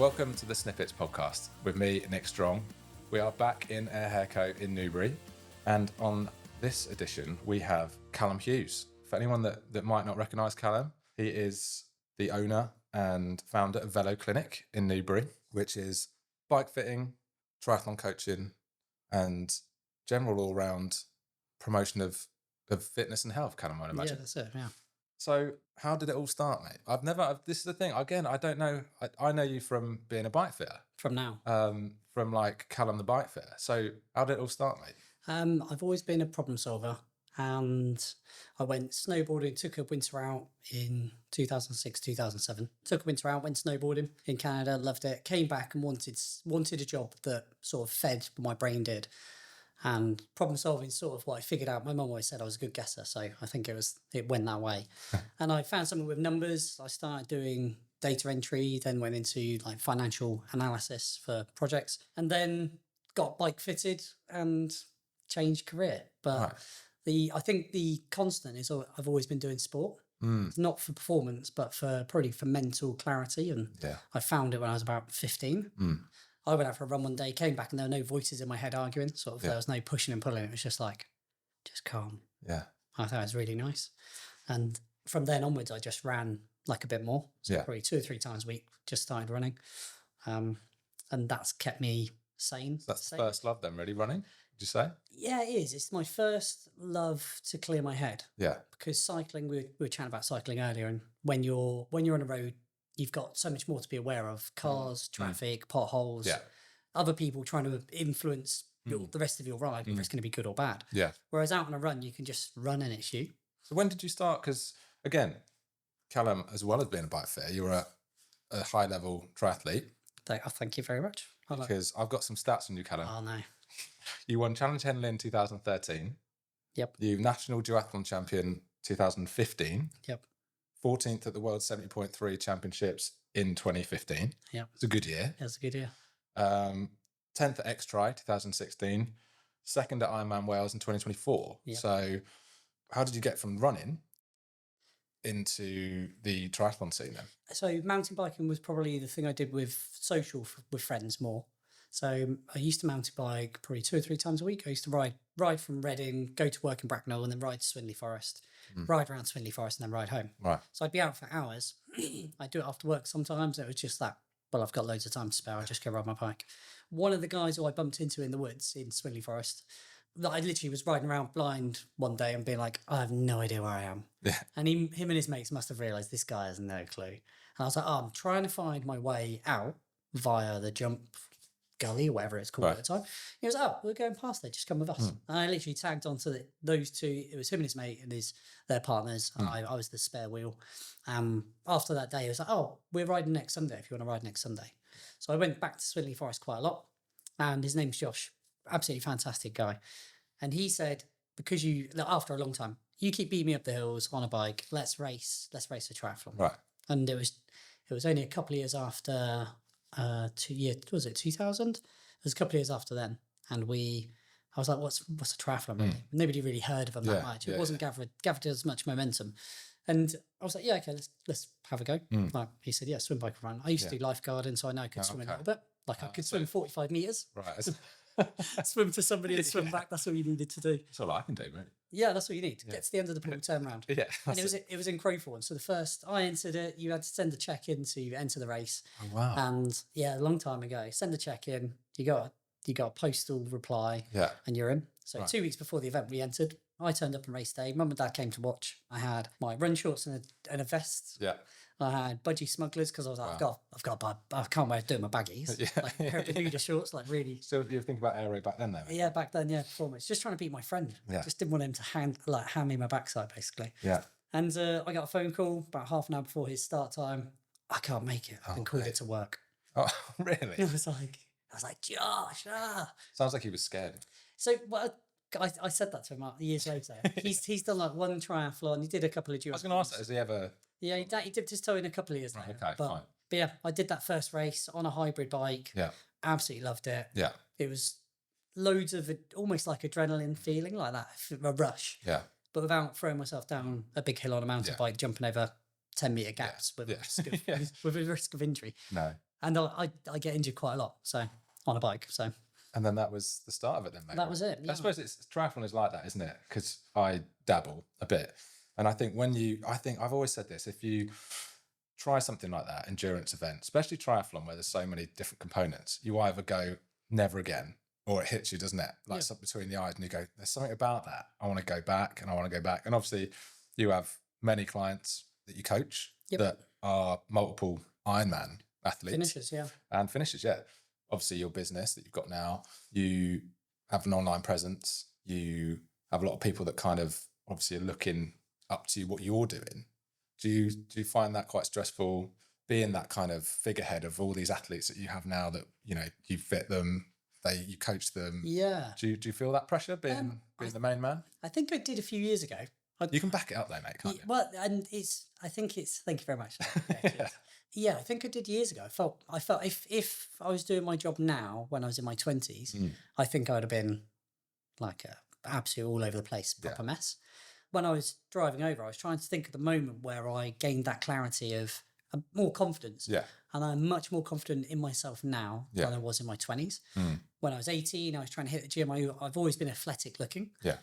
Welcome to the SNIPPETS podcast with me, Nick Strong. We are back in Air Hair Co in Newbury, and on this edition we have Callum Hughes. For anyone that might not recognise Callum, he is the owner and founder of VELO CLINIC in Newbury, which is bike fitting, triathlon coaching, and general all-round promotion of fitness and health, Callum, I'd imagine. Yeah, that's it, yeah. So how did it all start, mate? This is the thing, again, I don't know. I know you from being a bike fitter. From now. From like Callum the bike fitter. So how did it all start, mate? I've always been a problem solver, and I went snowboarding, took a winter out in 2006, 2007. Took a winter out, went snowboarding in Canada, loved it, came back and wanted a job that sort of fed what my brain did. And problem solving is sort of what I figured out. My mum always said I was a good guesser, so I think it went that way. And I found something with numbers. I started doing data entry, then went into like financial analysis for projects, and then got bike fitted and changed career. But I think the constant is I've always been doing sport. Not for performance, but probably for mental clarity. And I found it when I was about 15. I went out for a run one day, came back, and there were no voices in my head arguing. There was no pushing and pulling. It was just like, just calm. Yeah. I thought it was really nice. And from then onwards, I just ran like a bit more. So probably 2 or 3 times a week, just started running. And that's kept me sane. So that's the first love then, really, running, would you say? Yeah, it is. It's my first love to clear my head. Yeah. Because cycling, we were chatting about cycling earlier, and when you're on a road, you've got so much more to be aware of. Cars, traffic, potholes, other people trying to influence the rest of your ride, whether it's going to be good or bad. Yeah. Whereas out on a run, you can just run and it's you. So when did you start? Because again, Callum, as well as being a bike fitter, you're a high-level triathlete. Thank you very much. Because I've got some stats on you, Callum. Oh, no. You won Challenge Henley in 2013. Yep. You National Duathlon Champion 2015. Yep. 14th at the World 70.3 Championships in 2015. Yep. It's a good year. That's a good year. 10th at X-Tri 2016. 2nd at Ironman Wales in 2024. Yep. So how did you get from running into the triathlon scene then? So mountain biking was probably the thing I did with with friends more. So I used to mountain bike probably 2 or 3 times a week. I used to ride from Reading, go to work in Bracknell, and then ride to Swindley Forest. Ride around Swindley Forest and then ride home. Right. So I'd be out for hours. I'd do it after work sometimes. It was just that, well, I've got loads of time to spare. I just go ride my bike. One of the guys who I bumped into in the woods in Swindley Forest, that I literally was riding around blind one day and being like, I have no idea where I am. Yeah. And him and his mates must have realised this guy has no clue. And I was like, I'm trying to find my way out via the jump gully or whatever it's called at the time. He was like, we're going past there, just come with us. And I literally tagged onto those two. It was him and his mate and their partners, and I was the spare wheel. After that day, he was like, we're riding next Sunday if you want to ride next Sunday. So I went back to Swindley Forest quite a lot, and his name's Josh, absolutely fantastic guy. And he said, because after a long time, you keep beating me up the hills on a bike, let's race a triathlon. Right. And it was only a couple of years after 2000? It was a couple of years after then, and I was like, what's a triathlon really? Nobody really heard of them that much. It wasn't gathered as much momentum. And I was like, yeah, okay, let's have a go. Like he said, yeah, swim, bike, and run. I used to do lifeguarding, so I know I could swim a little bit. Like I could swim 45 meters. Right. Swim to somebody and swim back. That's all you needed to do. That's all I can do, mate. Yeah, that's what you need. Get to the end of the pool, turn around. Yeah. And it was in Crowthorne. So the first I entered it, you had to send a check in to enter the race. Oh wow. And a long time ago, send a check in, you got a postal reply, and you're in. So 2 weeks before the event we entered, I turned up on race day. Mum and Dad came to watch. I had my run shorts and a vest. Yeah. I had budgie smugglers because I was like, I can't wear doing my baggies. Like a pair of Bermuda shorts, like really. So you were thinking about aero back then, though? Yeah, back then, performance. Just trying to beat my friend. Yeah. Just didn't want him to hand me my backside, basically. Yeah. And I got a phone call about half an hour before his start time. I can't make it. I've been called it to work. Oh, really? I was like, Josh. Sounds like he was scared. So I said that to him years later. He's done like one triathlon. He did a couple of duathlons. I was going to ask that. Has he ever? Yeah, he dipped his toe in a couple of years later. Okay, fine. But yeah, I did that first race on a hybrid bike. Yeah. Absolutely loved it. Yeah. It was loads of almost like adrenaline feeling, like that, a rush. Yeah. But without throwing myself down a big hill on a mountain bike, jumping over 10-metre gaps with a risk of injury. No. And I get injured quite a lot, so on a bike. So And then that was the start of it then, maybe. that was it. Yeah. I suppose triathlon is like that, isn't it? Because I dabble a bit. And I think I've always said this, if you try something like that, endurance event, especially triathlon where there's so many different components, you either go never again or it hits you, doesn't it? Like something between the eyes and you go, there's something about that. I want to go back and I want to go back. And obviously you have many clients that you coach that are multiple Ironman athletes. Finishers, yeah. Obviously your business that you've got now, you have an online presence, you have a lot of people that kind of obviously are looking up to what you're doing. Do you find that quite stressful, being that kind of figurehead of all these athletes that you have now that, you know, you fit them, you coach them? Yeah. Do you feel that pressure being the main man? I think I did a few years ago. You can back it up though, mate, can't you? Well, and thank you very much. Yeah, I think I did years ago. I felt if I was doing my job now when I was in my 20s, I think I would have been like absolute all over the place, proper mess. When I was driving over, I was trying to think of the moment where I gained that clarity of more confidence. Yeah. And I'm much more confident in myself now than I was in my 20s. When I was 18, I was trying to hit the gym. I've always been athletic looking. Yeah.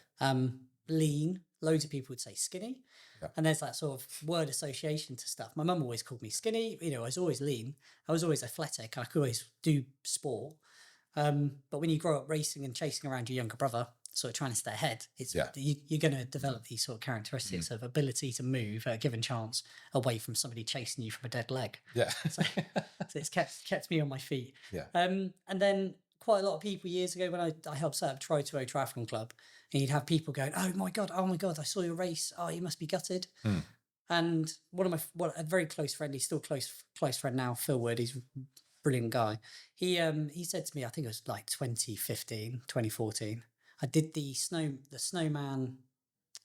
Lean. Loads of people would say skinny. Yeah. And there's that sort of word association to stuff. My mum always called me skinny. You know, I was always lean. I was always athletic. I could always do sport. But when you grow up racing and chasing around your younger brother, sort of trying to stay ahead, you're going to develop these sort of characteristics of ability to move at a given chance away from somebody chasing you from a dead leg. Yeah. So it's kept me on my feet. Yeah. And then quite a lot of people years ago when I helped set up Tri2O Triathlon Club, and you'd have people going, oh my God, I saw your race. Oh, you must be gutted. And a very close friend, he's still close friend now, Phil Wood, he's a brilliant guy. He said to me, I think it was like 2014, I did the Slate Man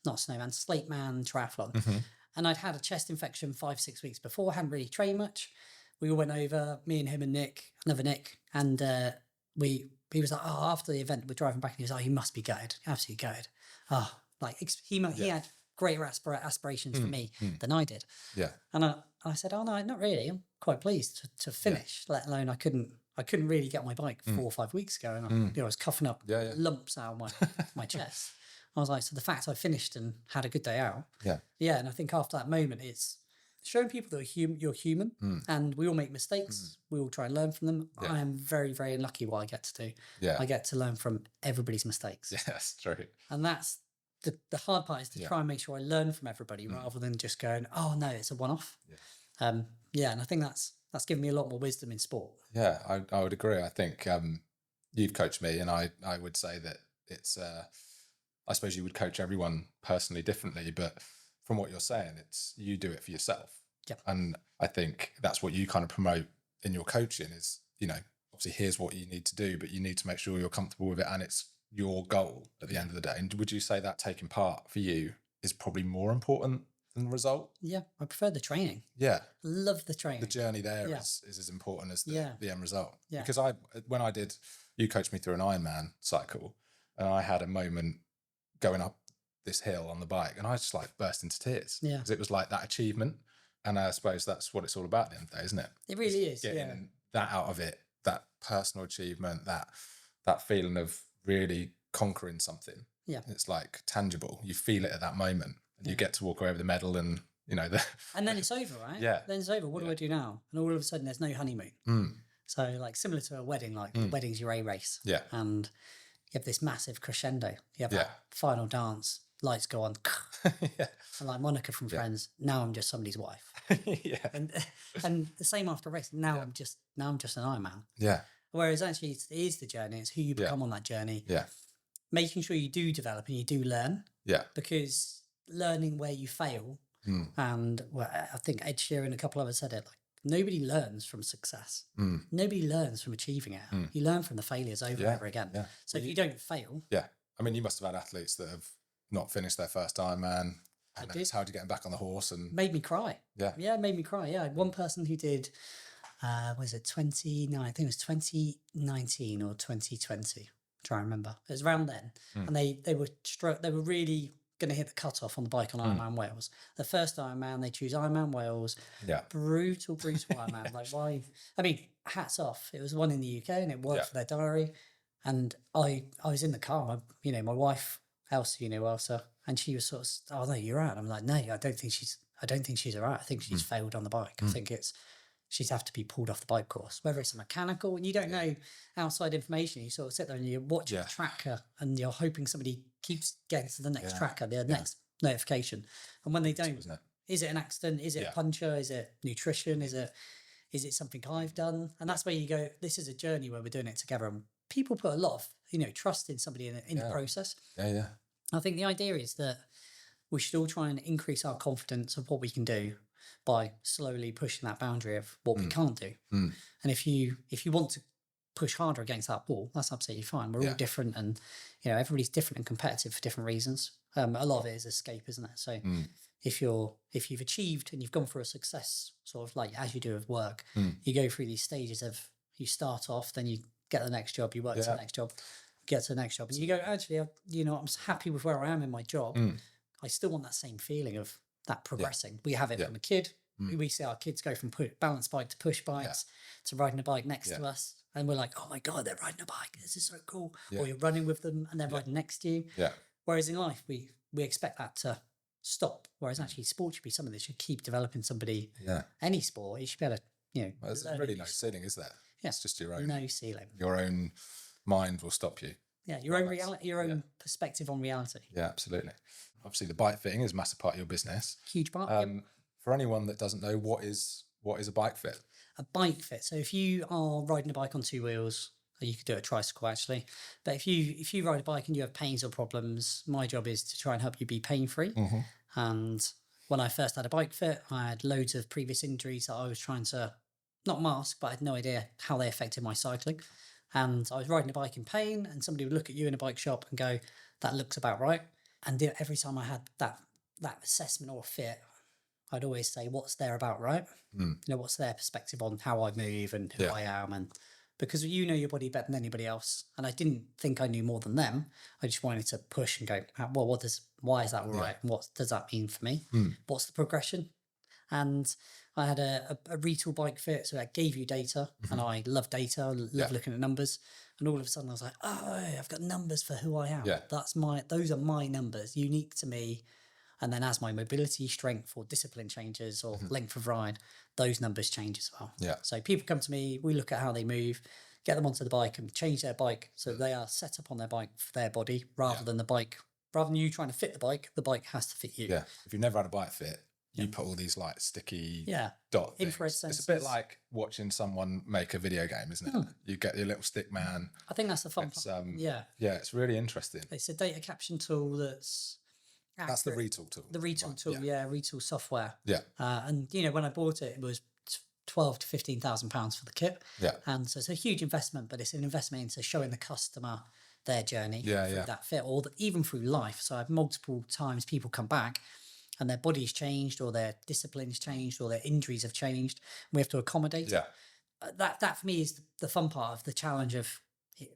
triathlon. And I'd had a chest infection 5-6 weeks before, hadn't really trained much. We all went over, me and him and another Nick, and he was like, oh, after the event, we're driving back, and he was like, oh, you must be gutted, absolutely gutted. Oh, like he had greater aspirations for me than I did. Yeah. And I said, oh no, not really. I'm quite pleased to finish, let alone I couldn't really get on my bike 4 or 5 weeks ago, and I was coughing up lumps out of my chest. I was like, so the fact I finished and had a good day out. Yeah. Yeah. And I think after that moment, it's showing people that you're human and we all make mistakes. We all try and learn from them. I am very, very lucky what I get to do. Yeah. I get to learn from everybody's mistakes. Yeah, that's true. And that's the hard part, is to try and make sure I learn from everybody rather than just going, oh no, it's a one-off. Yeah. And I think that's given me a lot more wisdom in sport. Yeah, I would agree. I think you've coached me, and I would say that it's, I suppose you would coach everyone personally differently, but from what you're saying, it's you do it for yourself. Yeah. And I think that's what you kind of promote in your coaching is, you know, obviously here's what you need to do, but you need to make sure you're comfortable with it and it's your goal at the end of the day. And would you say that taking part for you is probably more important than the result? Yeah, I prefer the training. Yeah. Love the training. The journey there is as important as the end result. Yeah. Because you coached me through an Ironman cycle, and I had a moment going up this hill on the bike, and I just like burst into tears. Yeah. Because it was like that achievement. And I suppose that's what it's all about at the end of the day, isn't it? It really is. Getting that out of it, that personal achievement, that feeling of really conquering something. Yeah. It's like tangible. You feel it at that moment, and you get to walk away with the medal, and you know and then it's over, right? Yeah. Then it's over. What do I do now? And all of a sudden there's no honeymoon. So like similar to a wedding, like the wedding's your A race. Yeah. And you have this massive crescendo. You have that final dance. Lights go on. And like Monica from Friends, now I'm just somebody's wife. And the same after race. Now I'm just an Ironman. Yeah. Whereas actually it is the journey. It's who you become on that journey. Yeah. Making sure you do develop and you do learn. Yeah. Because learning where you fail, and I think Ed Sheeran and a couple of others said it, like nobody learns from success. Nobody learns from achieving it. You learn from the failures over and over again. Yeah. So if you don't fail. Yeah. I mean, you must have had athletes that have not finished their first Ironman. And it's how to get them back on the horse, and made me cry. Yeah. Yeah, made me cry. Yeah. One person who did, was it 29? I think it was 2019 or 2020. I'm trying to remember. It was around then. And they were really going to hit the cutoff on the bike on Ironman Wales. The first Ironman, they choose Ironman Wales. Yeah. Brutal Ironman. Like, why? I mean, hats off. It was one in the UK and it worked for their diary. And I was in the car, my wife, Elsie, Elsa, and she was sort of, oh no, you're out. I'm like, no, I don't think she's all right. I think she's failed on the bike. I think she'd have to be pulled off the bike course, whether it's a mechanical, and you don't know outside information. You sort of sit there and you watch the tracker and you're hoping somebody keeps getting to the next tracker, the next notification. And when they don't, is it an accident? Is it a puncher? Is it nutrition? Is it something I've done? And that's where you go, this is a journey where we're doing it together. And people put a lot of, trust in somebody in the process. Yeah. I think the idea is that we should all try and increase our confidence of what we can do by slowly pushing that boundary of what we can't do. And if you want to push harder against that wall, that's absolutely fine. We're all different, and everybody's different and competitive for different reasons. A lot of it is escape, isn't it? So if you've achieved and you've gone through a success, sort of like as you do with work, you go through these stages of, you start off, then you get the next job, you work to the next job, get to the next job, and you go, actually, I'm happy with where I am in my job. I still want that same feeling of that progressing. We have it from a kid. We see our kids go from balance bike to push bikes to riding a bike next to us, and we're like, oh my god, they're riding a bike, this is so cool. Or you're running with them and they're riding next to you. Whereas in life we expect that to stop, whereas actually sport should be something that should keep developing somebody. Any sport, you should be able to well, there's really no ceiling, is there? It's just your own ceiling. Your own mind will stop you. Your own reality, your own perspective on reality. Absolutely. Obviously the bike fitting is a massive part of your business. Huge part. For anyone that doesn't know, what is a bike fit? A bike fit. So if you are riding a bike on two wheels, or you could do a tricycle actually, but if you ride a bike and you have pains or problems, my job is to try and help you be pain-free. And when I first had a bike fit, I had loads of previous injuries that I was trying to not mask, but I had no idea how they affected my cycling. And I was riding a bike in pain, and somebody would look at you in a bike shop and go, that looks about right. And every time I had that assessment or fit, I'd always say, what's there about right? What's their perspective on how I move and who I am? And because you know your body better than anybody else. And I didn't think I knew more than them. I just wanted to push and go, well, why is that all right? And what does that mean for me? What's the progression? And I had a retool bike fit, so that gave you data, and I love data. I love looking at numbers. And all of a sudden, I was like, "Oh, I've got numbers for who I am. Those are my numbers, unique to me." And then, as my mobility, strength, or discipline changes, or length of ride, those numbers change as well. So people come to me, we look at how they move, get them onto the bike, and change their bike so they are set up on their bike for their body, rather than you trying to fit the bike has to fit you. If you've never had a bike fit, you put all these like sticky dot things. Infrared sensors. It's a bit like watching someone make a video game, isn't it? You get your little stick man. I think that's the fun part. It's really interesting. It's a data caption tool that's accurate. That's the retool tool. The retool tool, retool software. And when I bought it, it was £12,000 to £15,000 for the kit. And so it's a huge investment, but it's an investment into showing the customer their journey through that fit, or even through life. So I've multiple times people come back and their body's changed, or their discipline's changed, or their injuries have changed. We have to accommodate it. That for me is the fun part of the challenge of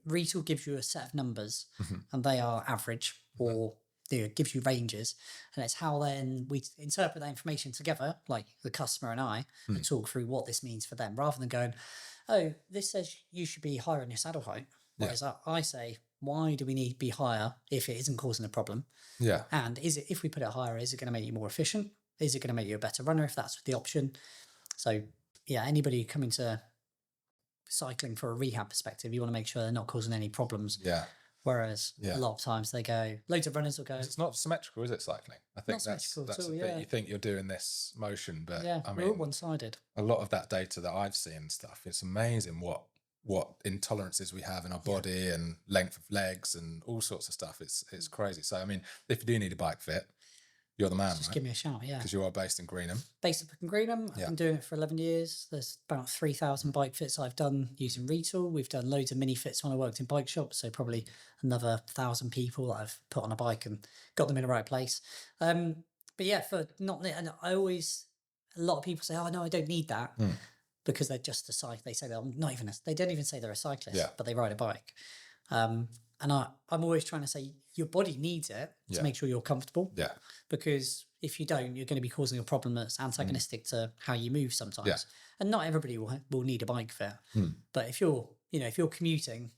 retool. Gives you a set of numbers and they are average, or gives you ranges, and it's how then we interpret that information together, like the customer and I, and talk through what this means for them, rather than going, oh, this says you should be higher in your saddle height. Whereas I say, why do we need to be higher if it isn't causing a problem? And if we put it higher, is it going to make you more efficient? Is it going to make you a better runner if that's the option? So anybody coming to cycling for a rehab perspective, you want to make sure they're not causing any problems. Whereas a lot of times loads of runners will go. It's not symmetrical, is it, cycling? I think that's all, the bit. You think you're doing this motion, but I mean, we're all one-sided. A lot of that data that I've seen and stuff, it's amazing what intolerances we have in our body and length of legs and all sorts of stuff. It's crazy. So I mean, if you do need a bike fit, you're the man, Just give me a shout, because you are based in Greenham. Based up in Greenham. I've been doing it for 11 years. There's about 3,000 bike fits I've done using retool. We've done loads of mini fits when I worked in bike shops, so probably another 1,000 people that I've put on a bike and got them in the right place. But and I always, a lot of people say, oh no, I don't need that. Because they're just a cyclist. They say they don't even say they're a cyclist, but they ride a bike. And I'm always trying to say your body needs it to make sure you're comfortable. Yeah. Because if you don't, you're going to be causing a problem that's antagonistic to how you move sometimes. Yeah. And not everybody will need a bike fit. But if you're commuting,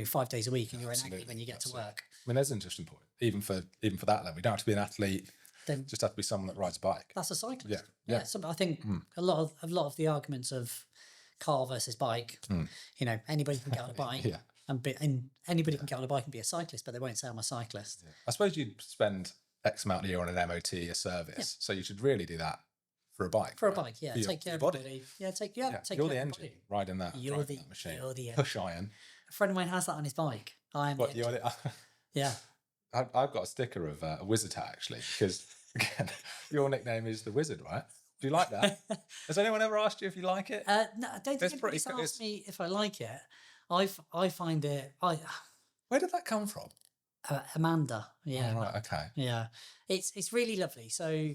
5 days a week and you're inactive when you get to work. I mean, there's an interesting point. Even for that level, you don't have to be an athlete. Then just have to be someone that rides a bike. That's a cyclist. Yeah. Yeah. So I think a lot of the arguments of car versus bike, anybody can get on a bike. And anybody can get on a bike and be a cyclist, but they won't say I'm a cyclist. Yeah. I suppose you'd spend X amount of year on an MOT, a service. Yeah. So you should really do that for a bike. For a bike, yeah. Take care of your body. Yeah, take you're care the of engine body. riding that machine. You're the engine. Push iron. A friend of mine has that on his bike. I am What, the engine. Yeah. I've got a sticker of a wizard hat, actually, because, again, your nickname is the Wizard, right? Do you like that? Has anyone ever asked you if you like it? No, I don't think anybody's asked me if I like it. I find it... Where did that come from? Amanda. Yeah. Oh, right, okay. Yeah. It's really lovely. So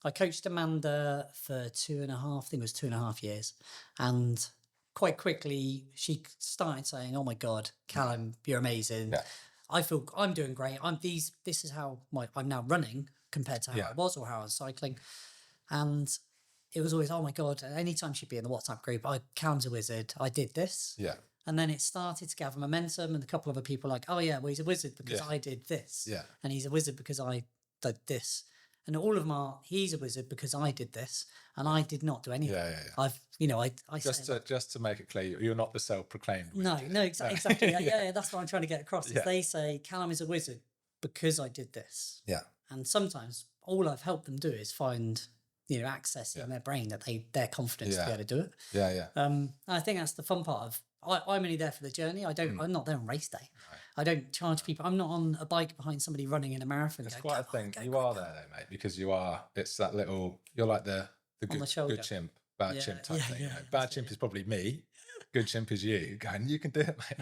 I coached Amanda for 2.5 years. And quite quickly, she started saying, "Oh my God, Callum, you're amazing. Yeah. I feel I'm doing great. This is how I'm now running compared to how I was or how I was cycling." And it was always, "Oh my God." And anytime she'd be in the WhatsApp group, Callum's a wizard. I did this. Yeah. And then it started to gather momentum, and a couple of other people were like, "Oh yeah, well, he's a wizard because I did this." Yeah. And he's a wizard because I did this. And all of them are, he's a wizard because I did this and I did not do anything. Yeah. I just to make it clear, you're not the self-proclaimed wizard. No, exactly. Yeah, that's what I'm trying to get across. Is they say Callum is a wizard because I did this. Yeah. And sometimes all I've helped them do is find, access in their brain that they're confident to be able to do it. Yeah. I think that's the fun part of. I'm only there for the journey. I'm not there on race day. Right. I don't charge people. I'm not on a bike behind somebody running in a marathon. It's quite a thing. You are there though, mate, because you are. It's that little. You're like the good chimp, bad chimp type thing. Bad chimp is probably me. Good chimp is you. Going, you can do it, mate.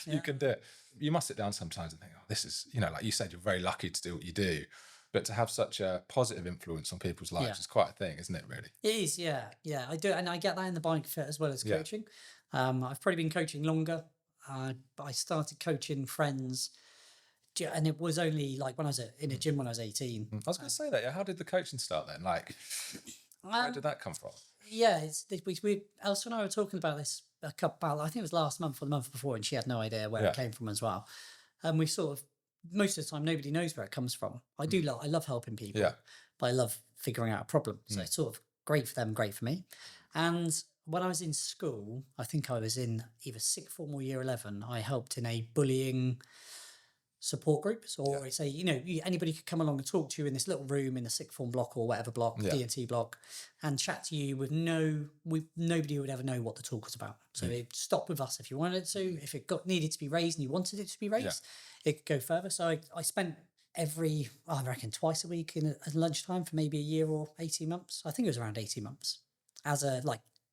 You can do it. You must sit down sometimes and think, "Oh, this is." Like you said, you're very lucky to do what you do. But to have such a positive influence on people's lives is quite a thing, isn't it, really? It is, yeah. I do. And I get that in the bike fit as well as coaching. I've probably been coaching longer. I started coaching friends, and it was only like when I was in a gym when I was 18. I was going to say that. Yeah. How did the coaching start then? Like, where did that come from? Yeah, Elsa and I were talking about this I think it was last month or the month before, and she had no idea where it came from as well. And we sort of, most of the time, nobody knows where it comes from. I love helping people, but I love figuring out a problem. So it's sort of great for them, great for me. And when I was in school, I think I was in either sixth form or year 11, I helped in a bullying support groups, or say, anybody could come along and talk to you in this little room in the sixth form block or whatever block, D&T block, and chat to you with nobody would ever know what the talk was about. So it stopped with us if you wanted to. If it needed to be raised and you wanted it to be raised, it could go further. So I spent I reckon twice a week at lunchtime for maybe a year or 18 months. I think it was around 18 months as a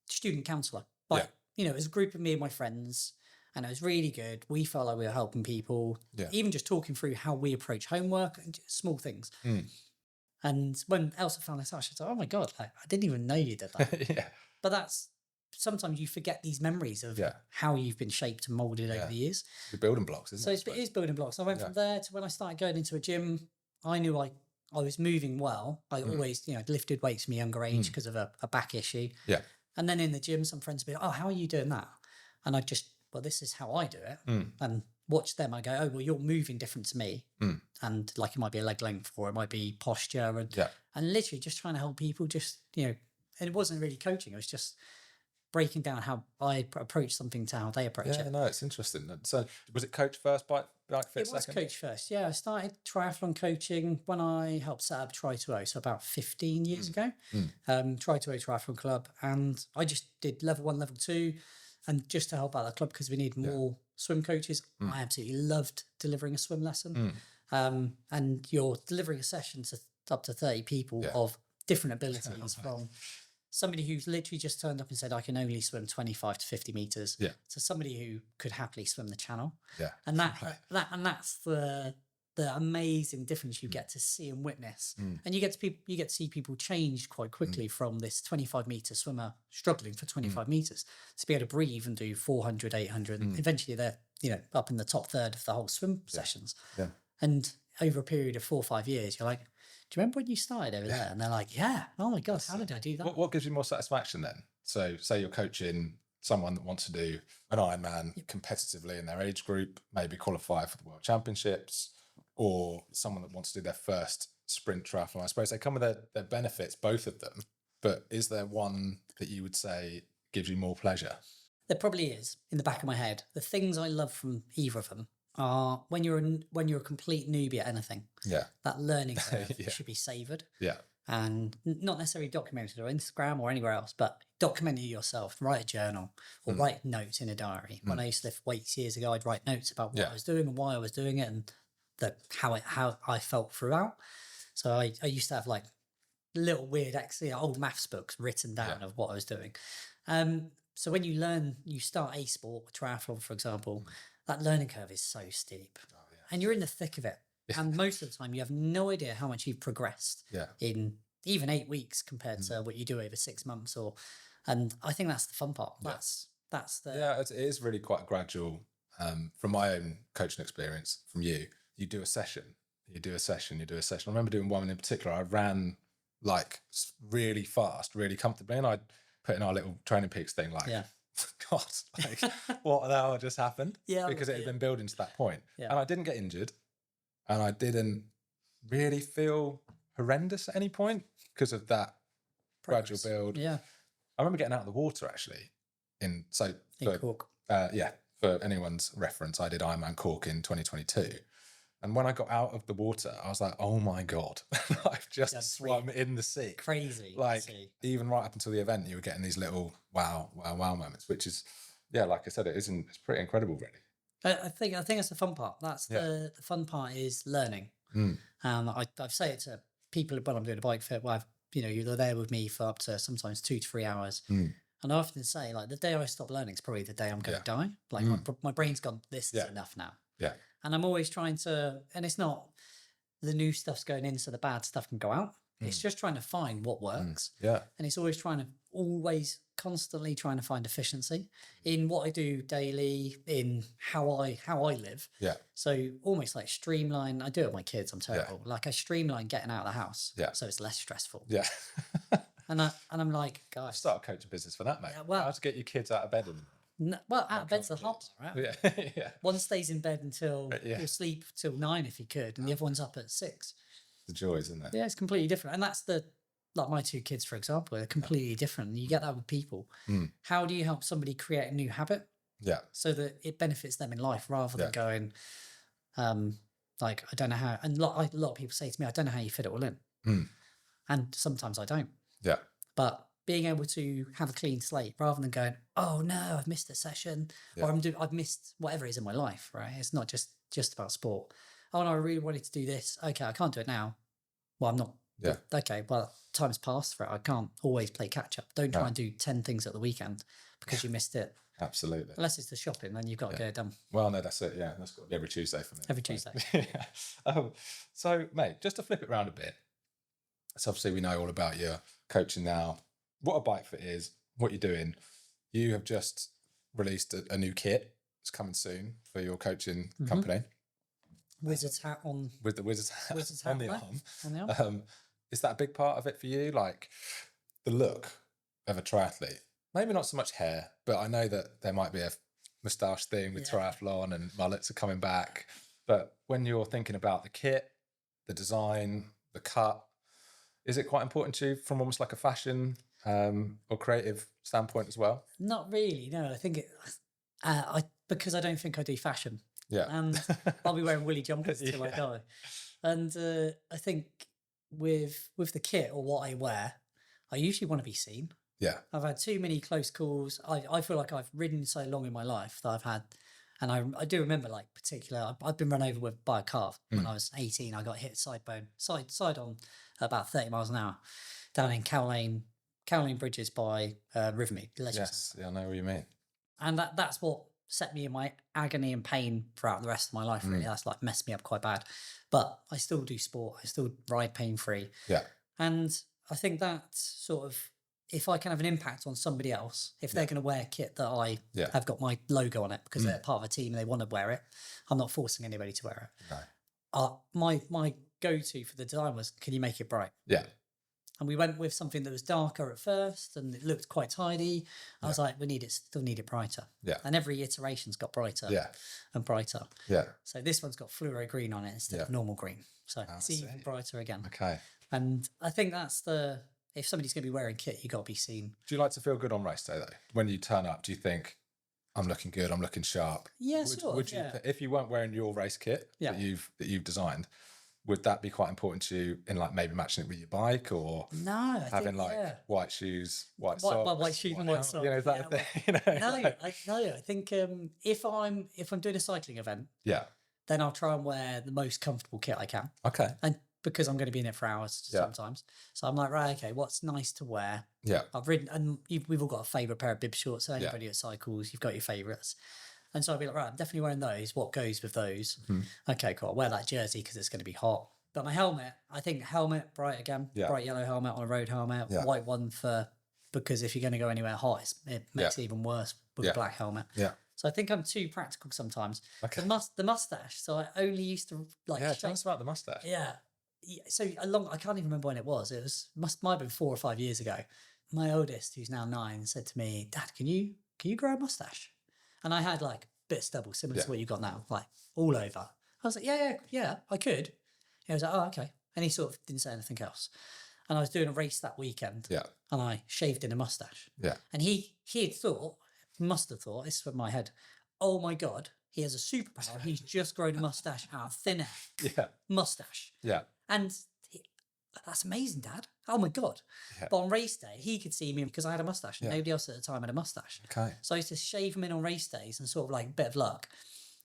student counsellor. But, it was a group of me and my friends, and it was really good. We felt like we were helping people, even just talking through how we approach homework and just small things. And when Elsa found this out, she said, "Oh my God, I didn't even know you did that." But that's, sometimes you forget these memories of how you've been shaped and moulded over the years. The building blocks, isn't it? So it is building blocks. I went from there to when I started going into a gym, I knew I was moving well. I always, lifted weights from a younger age because of a back issue. Yeah. And then in the gym, some friends would be like, "Oh, how are you doing that?" And I just, well, this is how I do it. And watch them. I go, "Oh, well, you're moving different to me." And it might be a leg length or it might be posture. And literally just trying to help people and it wasn't really coaching. It was just breaking down how I approach something to how they approach it. Yeah, no, it's interesting. So was it coach first, bike fit second? It was coach first, yeah. I started triathlon coaching when I helped set up Tri2O, so about 15 years ago. Tri2O Triathlon Club. And I just did level 1, level 2, and just to help out the club because we need more swim coaches. I absolutely loved delivering a swim lesson. And you're delivering a session to up to 30 people of different abilities from somebody who's literally just turned up and said, "I can only swim 25 to 50 meters," to somebody who could happily swim the channel. And that's the amazing difference you get to see and witness. And you get to see people change quite quickly from this 25-meter swimmer struggling for 25 meters to be able to breathe and do 400, 800. And eventually they're up in the top third of the whole swim sessions. Yeah. And over a period of 4 or 5 years, you're like, do you remember when you started over there? And they're like, yeah. Oh my God, how did I do that? What gives you more satisfaction then? So say you're coaching someone that wants to do an Ironman competitively in their age group, maybe qualify for the World Championships, or someone that wants to do their first sprint triathlon. I suppose they come with their benefits, both of them. But is there one that you would say gives you more pleasure? There probably is in the back of my head. The things I love from either of them are when you're a complete newbie at anything. Yeah. That learning curve should be savoured. Yeah. And not necessarily documented on Instagram or anywhere else, but document it yourself. Write a journal or write notes in a diary. When I used to lift weights years ago, I'd write notes about what I was doing and why I was doing it and how I felt throughout. So I used to have like little weird, actually old maths books written down of what I was doing. So when you start a sport, triathlon, for example, that learning curve is so steep and you're in the thick of it. And most of the time you have no idea how much you've progressed in even 8 weeks compared to what you do over 6 months and I think that's the fun part. It is really quite gradual. From my own coaching experience from you do a session, you do a session. I remember doing one in particular. I ran like really fast, really comfortably, and I put in our little Training Peaks thing like, God, like what the hell just happened? Because it had been building to that point. And I didn't get injured and I didn't really feel horrendous at any point because of that gradual build. I remember getting out of the water actually in Cork. For anyone's reference, I did Ironman Cork in 2022. And when I got out of the water, I was like, oh my God, I've just swum in the sea. Crazy. Like even right up until the event, you were getting these little wow moments, which is, like I said, it's pretty incredible, really. I think that's the fun part. That's the fun part is learning. I say it to people when I'm doing a bike fit, where you're there with me for up to sometimes 2 to 3 hours. And I often say, like, the day I stop learning is probably the day I'm going to die. Like, my brain's gone, this is enough now. Yeah. And I'm always trying to, and it's not the new stuff's going in so the bad stuff can go out. It's just trying to find what works. Yeah. And it's always constantly trying to find efficiency in what I do daily, in how I live. Yeah. So almost like streamline. I do it with my kids. I'm terrible. Like I streamline getting out of the house. Yeah. So it's less stressful. Yeah. and I'm like, guys, start a coaching business for that, mate. Well, how to get your kids out of bed and out of bed's the hard part, right? Yeah. One stays in bed until he'll sleep till 9 if he could, and the other one's up at 6. The joys, isn't it? Yeah, it's completely different. And that's like my 2 kids, for example, they're completely different. You get that with people. How do you help somebody create a new habit? Yeah. So that it benefits them in life rather than going, like, I don't know how. And a lot of people say to me, I don't know how you fit it all in. And sometimes I don't. Yeah. But being able to have a clean slate rather than going, oh no, I've missed a session or I've missed whatever is in my life, right? It's not just about sport. Oh no, I really wanted to do this. Okay, I can't do it now. Well, I'm not. Yeah. Okay, well, time's passed for it. I can't always play catch up. Don't try and do 10 things at the weekend because you missed it. Absolutely. Unless it's the shopping, then you've got to get it done. Well, no, that's it. Yeah, that's got to be every Tuesday for me. Every Tuesday. So, mate, just to flip it around a bit. So obviously we know all about your coaching now. What a bike fit is, what you're doing. You have just released a new kit. It's coming soon for your coaching company. Wizard's hat on. With the wizard's hat on the arm. On the arm. Is that a big part of it for you? Like the look of a triathlete? Maybe not so much hair, but I know that there might be a moustache thing with triathlon and mullets are coming back. But when you're thinking about the kit, the design, the cut, is it quite important to you from almost like a fashion or creative standpoint as well? Not really, no. I think because I don't think I do fashion. Yeah. And I'll be wearing woolly jumpers till I die. And I think with the kit or what I wear, I usually want to be seen. Yeah. I've had too many close calls. I feel like I've ridden so long in my life that I've had, and I do remember like particular, I've been run over by a car when I was 18. I got hit side on at about 30 miles an hour down in Cowlane Bridges by Rivermead. Yes, yeah, I know what you mean. And that's what set me in my agony and pain throughout the rest of my life, really. That's like messed me up quite bad. But I still do sport. I still ride pain-free. Yeah. And I think that sort of if I can have an impact on somebody else, if they're going to wear kit that I Yeah. have got my logo on it because they're part of a team and they want to wear it, I'm not forcing anybody to wear it. No. My go-to for the design was, can you make it bright? Yeah. And we went with something that was darker at first and it looked quite tidy. I was like, still need it brighter. Yeah. And every iteration's got brighter and brighter. Yeah. So this one's got fluoro green on it instead of normal green. So it's even brighter again. Okay. And I think that's if somebody's going to be wearing kit, you got to be seen. Do you like to feel good on race day though? When you turn up, do you think, I'm looking good, I'm looking sharp? Yeah, would you, if you weren't wearing your race kit that you've designed, would that be quite important to you in like maybe matching it with your bike or having white shoes, white socks? White shoes and white socks. You know, is that a thing? I think if I'm doing a cycling event, then I'll try and wear the most comfortable kit I can. Okay. And because I'm going to be in it for hours sometimes. So I'm like, right, okay, what's nice to wear? Yeah. I've ridden, and we've all got a favourite pair of bib shorts. So anybody that cycles, you've got your favourites. And so I'll be like, right, I'm definitely wearing those. What goes with those? Okay, cool. I'll wear that jersey because it's going to be hot. But my helmet, I think helmet, bright again, bright yellow helmet on a road helmet, white one because if you're going to go anywhere hot, it makes it even worse with a black helmet. Yeah. So I think I'm too practical sometimes. Okay. The mustache. So I only used to tell us about the mustache. Yeah. So I can't even remember when it was. Might have been 4 or 5 years ago. My oldest, who's now 9, said to me, "Dad, can you grow a mustache?" And I had like a bit of stubble, similar to what you got now, like all over. I was like, yeah, I could. He was like, oh, okay. And he sort of didn't say anything else. And I was doing a race that weekend. Yeah. And I shaved in a mustache. Yeah. And he must have thought, this is from my head, oh my God, he has a superpower. He's just grown a mustache out of thin air. Yeah. Mustache. Yeah. And that's amazing, Dad. Oh my God. Yeah. But on race day, he could see me because I had a mustache. And nobody else at the time had a mustache. Okay. So I used to shave him in on race days and sort of like a bit of luck.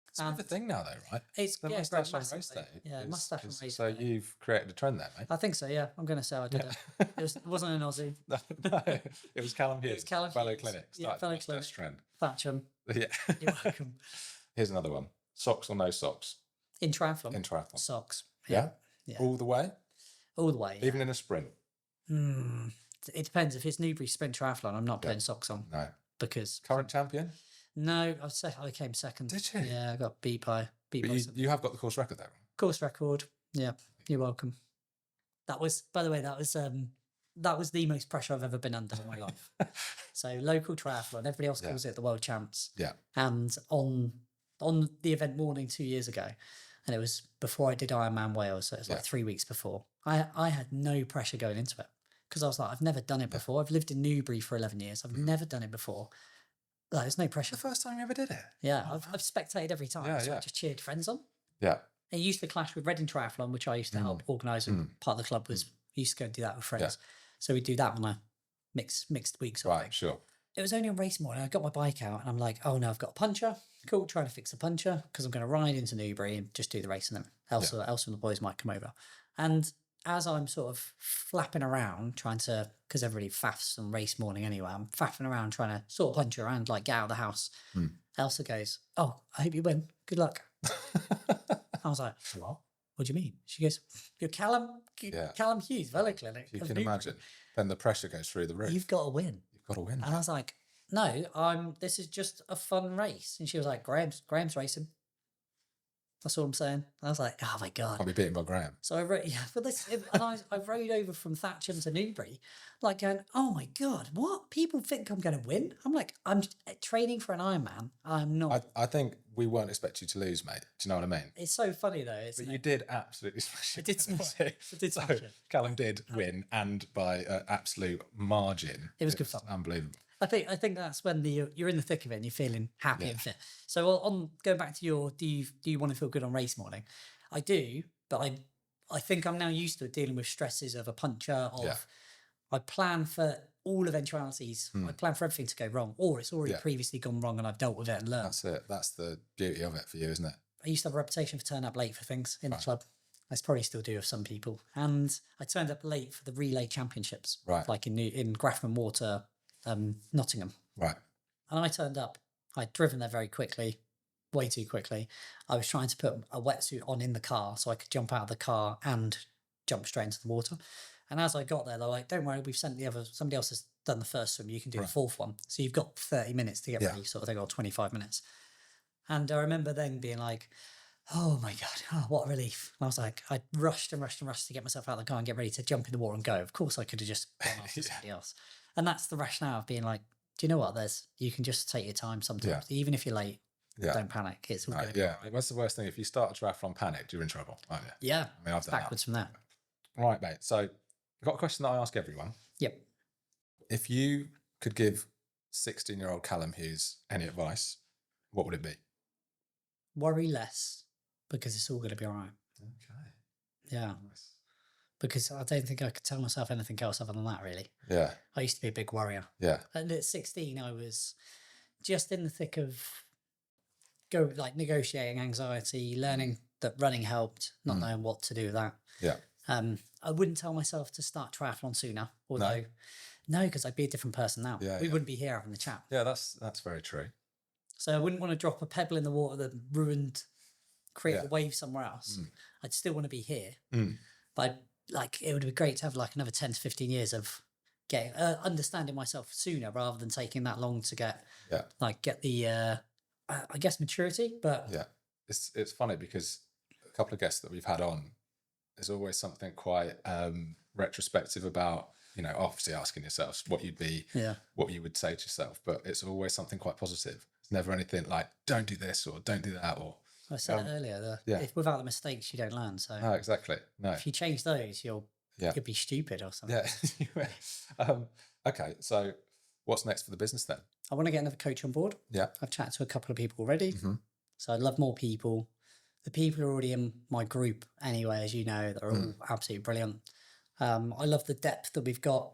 It's a thing now, though, right? It's the mustache on race day. Yeah, mustache on race day. So you've created a trend there, mate. I think so. Yeah, I'm going to say I did it. It wasn't an Aussie. No, it was Callum Hughes. VELO CLINIC. Yeah, VELO CLINIC trend. Thatcham. Yeah, you're welcome. Here's another one: socks or no socks? In triathlon. In triathlon. Socks. Yeah. All the way. All the way. Even in a sprint. It depends. If it's Newbury sprint triathlon, I'm not putting socks on. No. Because current champion. No, I came second. Did you? Yeah, I got beat by. You have got the course record there. Course record. Yeah, you're welcome. That was, by the way, that was the most pressure I've ever been under in my life. So local triathlon, everybody else calls it the World Champs. Yeah. And on the event morning 2 years ago, and it was before I did Ironman Wales, so it was like 3 weeks before. I had no pressure going into it because I was like, I've never done it before. I've lived in Newbury for 11 years. I've never done it before. Like, there's no pressure. The first time you ever did it? Yeah, I've spectated every time. I just cheered friends on. Yeah. It used to clash with Reading Triathlon, which I used to help organise, and part of the club was used to go and do that with friends. Yeah. So we do that on a mixed week sort of thing. Sure. It was only on race morning. I got my bike out and I'm like, oh no, I've got a puncher. Cool, trying to fix the puncher because I'm going to ride into Newbury and just do the race and then Elsa and the boys might come over. And as I'm sort of flapping around trying to, because everybody faffs on race morning anyway, I'm faffing around trying to sort of punch around, like get out of the house. Elsa goes, oh, I hope you win. Good luck. I was like, what? What do you mean? She goes, you're Callum Hughes, VELO CLINIC. You can imagine. Then the pressure goes through the roof. You've got to win. You've got to win. And I was like, no, this is just a fun race. And she was like, Graham's racing. That's all I'm saying. I was like, oh my God. I'll be beaten by Graham. So I rode, and I rode over from Thatcham to Newbury, like going, oh my God, what? People think I'm going to win? I'm like, I'm training for an Ironman. I'm not. I think we weren't expect you to lose, mate. Do you know what I mean? It's so funny though, isn't it? But you did absolutely smash it. I did smash it. I did smash it. Callum did win, and by an absolute margin. It was good fun. Unbelievable. I think that's when you're in the thick of it and you're feeling happy and fit. So on going back to your, do you want to feel good on race morning? I do, but I think I'm now used to dealing with stresses of a puncher, I plan for all eventualities. I plan for everything to go wrong, or it's already previously gone wrong and I've dealt with it and learned. That's it. That's the beauty of it for you, isn't it? I used to have a reputation for turning up late for things in the club. I probably still do with some people. And I turned up late for the relay championships, like in Grafton Water, Nottingham. Right. And I turned up. I'd driven there very quickly, way too quickly. I was trying to put a wetsuit on in the car so I could jump out of the car and jump straight into the water. And as I got there, they're like, don't worry, we've sent somebody else has done the first swim, you can do the Right. fourth one. So you've got 30 minutes to get Yeah. ready, sort of thing, or 25 minutes. And I remember then being like, oh my God, oh, what a relief. And I was like, I rushed and rushed and rushed to get myself out of the car and get ready to jump in the water and go. Of course, I could have just gone after somebody else. And that's the rationale of being like, do you know what? You can just take your time sometimes. Even if you're late, don't panic. It's all good. Yeah. What's the worst thing? If you start a triathlon panicked, you're in trouble, aren't you? Yeah. I mean, I've done backwards from that. Right, mate. So I've got a question that I ask everyone. Yep. If you could give 16-year-old Callum Hughes any advice, what would it be? Worry less, because it's all going to be all right. Okay. Yeah. Nice. Because I don't think I could tell myself anything else other than that, really. Yeah. I used to be a big worrier. Yeah. And at 16, I was just in the thick of negotiating anxiety, learning that running helped, not knowing what to do with that. Yeah. I wouldn't tell myself to start triathlon sooner, although no, because I'd be a different person now. Yeah, we wouldn't be here having the chat. Yeah, that's very true. So I wouldn't want to drop a pebble in the water that create a wave somewhere else. I'd still want to be here. But it would be great to have like another 10 to 15 years of getting understanding myself sooner rather than taking that long to get the I guess maturity. But yeah, it's funny because a couple of guests that we've had on, there's always something quite retrospective about, obviously asking yourself what what you would say to yourself, but it's always something quite positive. It's never anything like don't do this or don't do that, or I said it earlier. If without the mistakes you don't learn. So no, exactly. No, if you change those, you'll be stupid or something. Yeah. Okay, so what's next for the business then? I want to get another coach on board. Yeah, I've chatted to a couple of people already, so I'd love more people. The people are already in my group anyway, as you know, they're all absolutely brilliant. I love the depth that we've got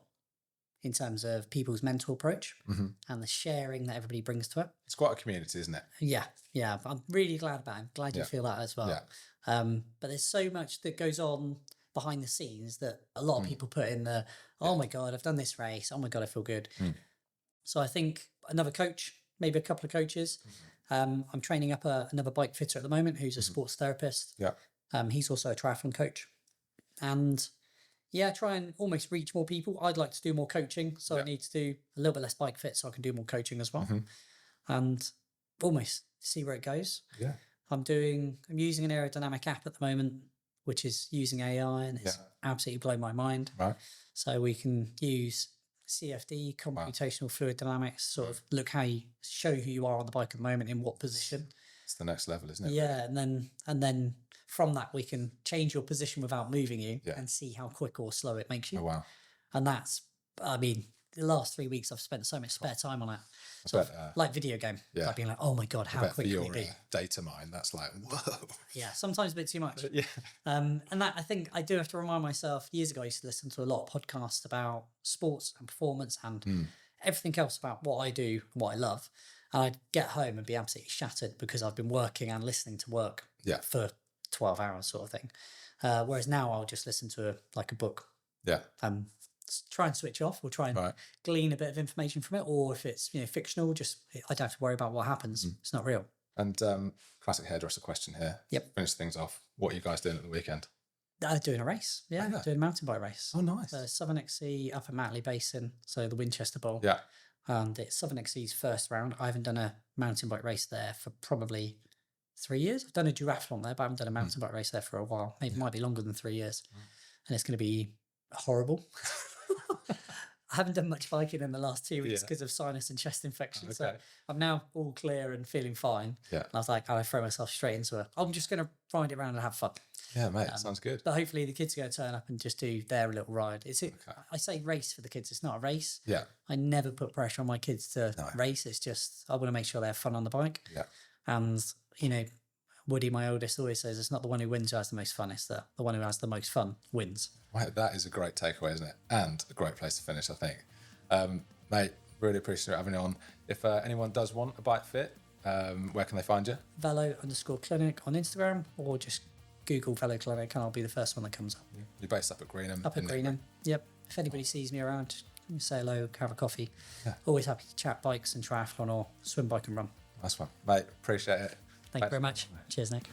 in terms of people's mental approach and the sharing that everybody brings to it. It's quite a community, isn't it? Yeah. I'm really glad about it. I'm glad you feel that as well. Yeah. But there's so much that goes on behind the scenes that a lot of people put in the, oh my God, I've done this race. Oh my God, I feel good. So I think another coach, maybe a couple of coaches. I'm training up another bike fitter at the moment who's a sports therapist. Yeah. He's also a triathlon coach. And try and almost reach more people. I'd like to do more coaching, so I need to do a little bit less bike fit so I can do more coaching as well. And almost see where it goes. Yeah. I'm using an aerodynamic app at the moment, which is using AI, and it's absolutely blown my mind. Right. So we can use CFD, computational fluid dynamics, sort of show who you are on the bike at the moment, in what position. It's the next level, isn't it? Yeah, and then from that we can change your position without moving you and see how quick or slow it makes you. Oh wow. And the last 3 weeks I've spent so much spare time on it. Like video game. Yeah. Like being like, oh my God, how quick can it be? Data mine, that's like, whoa. Yeah, sometimes a bit too much. Yeah. And that, I think I do have to remind myself, years ago I used to listen to a lot of podcasts about sports and performance and everything else about what I do and what I love. And I'd get home and be absolutely shattered because I've been working and listening to work for 12 hours sort of thing. Whereas now I'll just listen to a book. Yeah. Try and switch off or try and glean a bit of information from it. Or if it's fictional, I don't have to worry about what happens. It's not real. And classic hairdresser question here. Yep. Finish things off. What are you guys doing at the weekend? Doing a race. Yeah, doing a mountain bike race. Oh, nice. Southern XC up at Matley Basin, so the Winchester Bowl. Yeah. And it's Southern XC's first round. I haven't done a mountain bike race there for probably 3 years. I've done a duathlon there, but I haven't done a mountain bike race there for a while. Maybe it might be longer than 3 years. And it's going to be horrible. I haven't done much biking in the last 2 weeks because of sinus and chest infections. So I'm now all clear and feeling fine. Yeah. And I was like, I throw myself straight into it. I'm just going to ride it around and have fun. Yeah, mate, sounds good. But hopefully the kids are going to turn up and just do their little ride. I say race for the kids. It's not a race. Yeah. I never put pressure on my kids to race. It's just, I want to make sure they have fun on the bike. Yeah. And, Woody, my oldest, always says it's not the one who wins who has the most fun. It's the one who has the most fun wins. Right, that is a great takeaway, isn't it? And a great place to finish, I think. Mate, really appreciate having you on. If anyone does want a bike fit, where can they find you? VELO_clinic on Instagram, or just Google VELO Clinic and I'll be the first one that comes up. You're based up at Greenham. Up at Greenham, yep. If anybody sees me around, say hello, have a coffee. Yeah. Always happy to chat bikes and triathlon or swim, bike and run. Nice one. Mate, appreciate it. Thank you very much. Cheers, Nick.